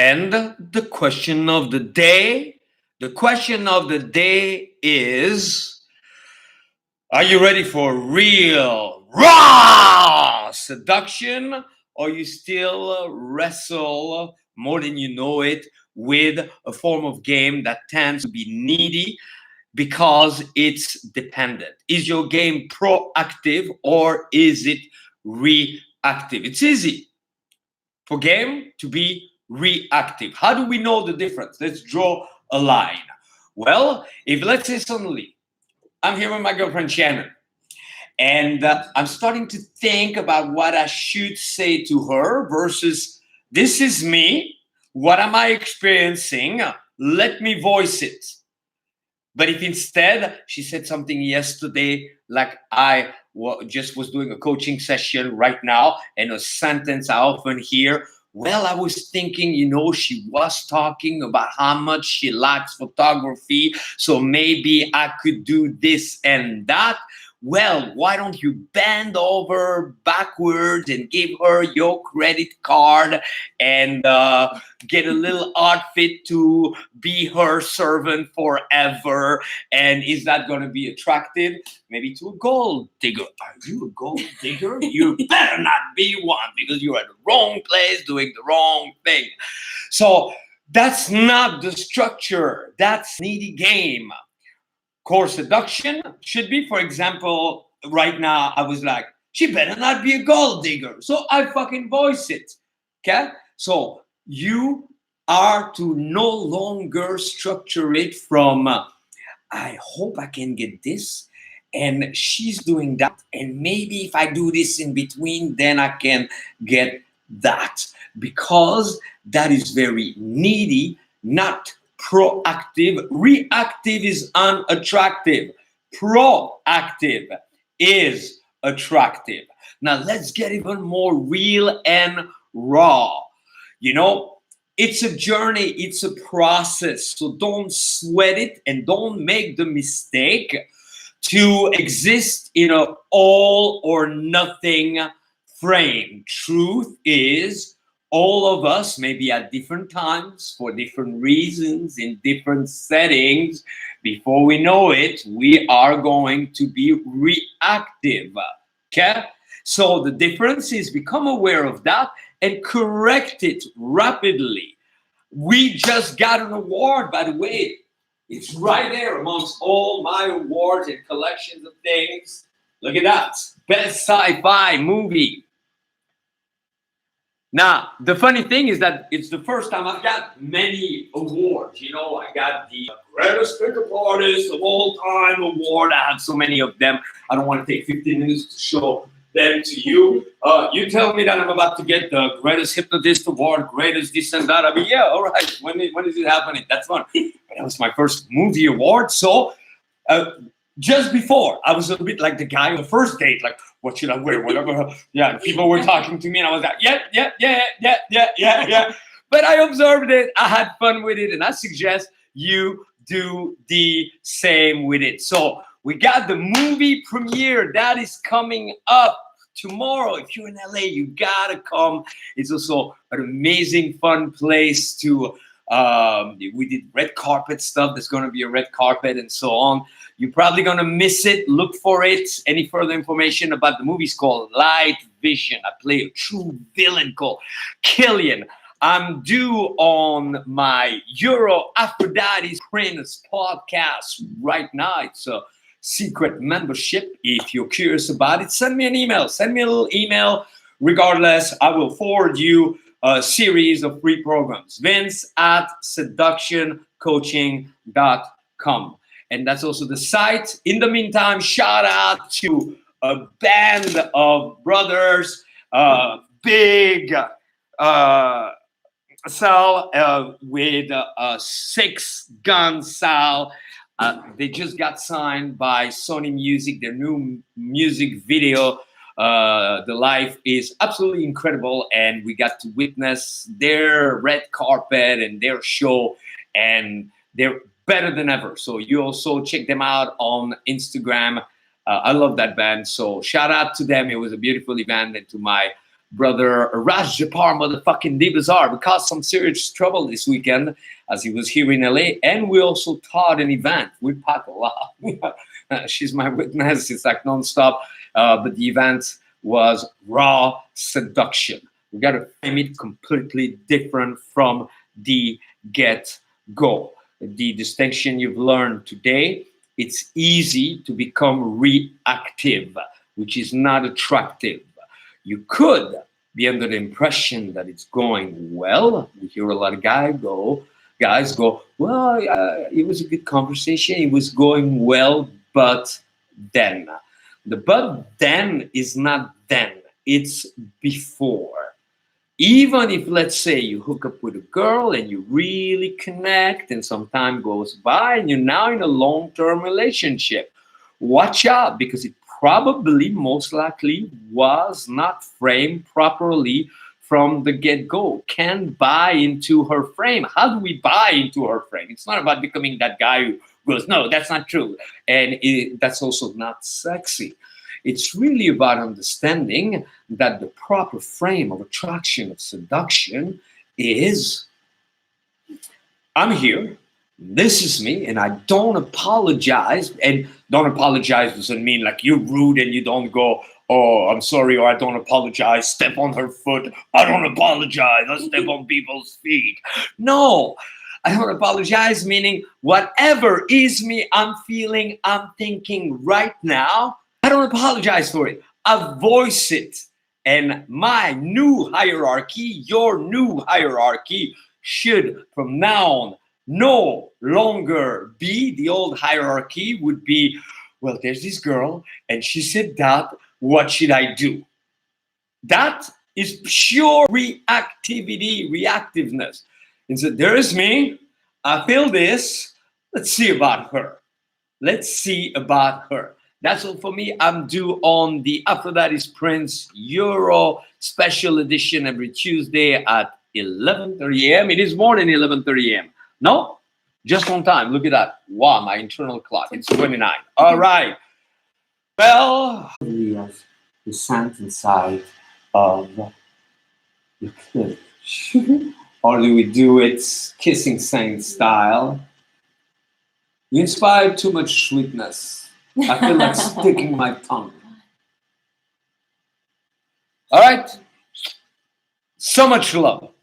And the question of the day, is, are you ready for real raw seduction? Or you still wrestle more than you know it with a form of game that tends to be needy because it's dependent? Is your game proactive or is it reactive? It's easy for game to be reactive. How do we know the difference? Let's draw a line. Well, if let's say suddenly I'm here with my girlfriend Shannon, and I'm starting to think about what I should say to her versus this is me. What am I experiencing? Let me voice it. But if instead she said something yesterday, like I just was doing a coaching session right now, and a sentence I often hear, well, I was thinking, she was talking about how much she likes photography, so maybe I could do this and that. Well, why don't you bend over backwards and give her your credit card and get a little outfit to be her servant forever? And is that going to be attractive? Maybe to a gold digger. Are you a gold digger? You better not be one, because you're at the wrong place doing the wrong thing. So that's not the structure. That's needy game. Core seduction should be, for example, right now I was like, she better not be a gold digger. So I fucking voice it. Okay? So you are to no longer structure it from, I hope I can get this, and she's doing that, and maybe if I do this in between, then I can get that. Because that is very needy, not proactive. Reactive is unattractive. Proactive is attractive. Now let's get even more real and raw. It's a journey, it's a process. So don't sweat it and don't make the mistake to exist in an all or nothing frame. Truth is, all of us, maybe at different times, for different reasons, in different settings, before we know it, we are going to be reactive. Okay? So the difference is become aware of that and correct it rapidly. We just got an award, by the way. It's right there amongst all my awards and collections of things. Look at that. Best sci-fi movie. Now, the funny thing is that it's the first time I've got many awards. I got the greatest pickup artist of all time award. I have so many of them. I don't want to take 15 minutes to show them to you. You tell me that I'm about to get the greatest hypnotist award, greatest this and that. I mean, yeah, all right. When is it happening? That's fun. But that was my first movie award. So just before, I was a bit like the guy on the first date, like, what should I wear? Whatever. Yeah, people were talking to me, and I was like, yeah. But I observed it. I had fun with it, and I suggest you do the same with it. So we got the movie premiere that is coming up tomorrow. If you're in LA, you gotta come. It's also an amazing, fun place to. We did red carpet stuff. There's going to be a red carpet and so on. You're probably going to miss it. Look for it. Any further information about the movie is called Light Vision. I play a true villain called Killian. I'm due on my Euro Aphrodite's Prince podcast right now. It's a secret membership. If you're curious about it, send me an email. Send me a little email. Regardless, I will forward you a series of free programs. Vince at seductioncoaching.com. And that's also the site. In the meantime, shout out to a band of brothers, Big Sal with Six Gun Sal. They just got signed by Sony Music. Their new music video, the life is absolutely incredible, and we got to witness their red carpet and their show, and they're better than ever. So you also check them out on Instagram. I love that band, so shout out to them. It was a beautiful event, and to my brother Raj Japar, motherfucking D Bazaar. We caused some serious trouble this weekend as he was here in LA, and we also taught an event with Paco. Wow. She's my witness. It's like nonstop. But the event was raw seduction. We got to frame it completely different from the get go. The distinction you've learned today, it's easy to become reactive, which is not attractive. You could be under the impression that it's going well. We hear a lot of guys go, well, it was a good conversation. It was going well, but then. The but then is not then. It's before. Even if, let's say, you hook up with a girl and you really connect and some time goes by and you're now in a long-term relationship, watch out, because it probably most likely was not framed properly from the get-go. Can't buy into her frame. How do we buy into her frame? It's not about becoming that guy who goes, no, that's not true. And that's also not sexy. It's really about understanding that the proper frame of attraction, of seduction, is I'm here, this is me, and I don't apologize. And don't apologize doesn't mean like you're rude and you don't go, oh, I'm sorry, or I don't apologize, step on her foot. I don't apologize, I step on people's feet. No, I don't apologize, meaning whatever is me, I'm feeling, I'm thinking right now, I don't apologize for it. I voice it. And my new hierarchy, your new hierarchy, should from now on no longer be the old hierarchy, would be, well, there's this girl and she said that, what should I do? That is pure reactiveness. And so there is me, I feel this, let's see about her. Let's see about her. That's all for me. I'm due on the Aphrodite's Prince Euro special edition every Tuesday at 11:30 a.m. It is more than 11:30 a.m. No, just on time. Look at that. Wow, my internal clock. It's 29. All right. Well, the scent inside of the clip. Or do we do it kissing saint style? You inspire too much sweetness. I feel like sticking my tongue. All right. So much love.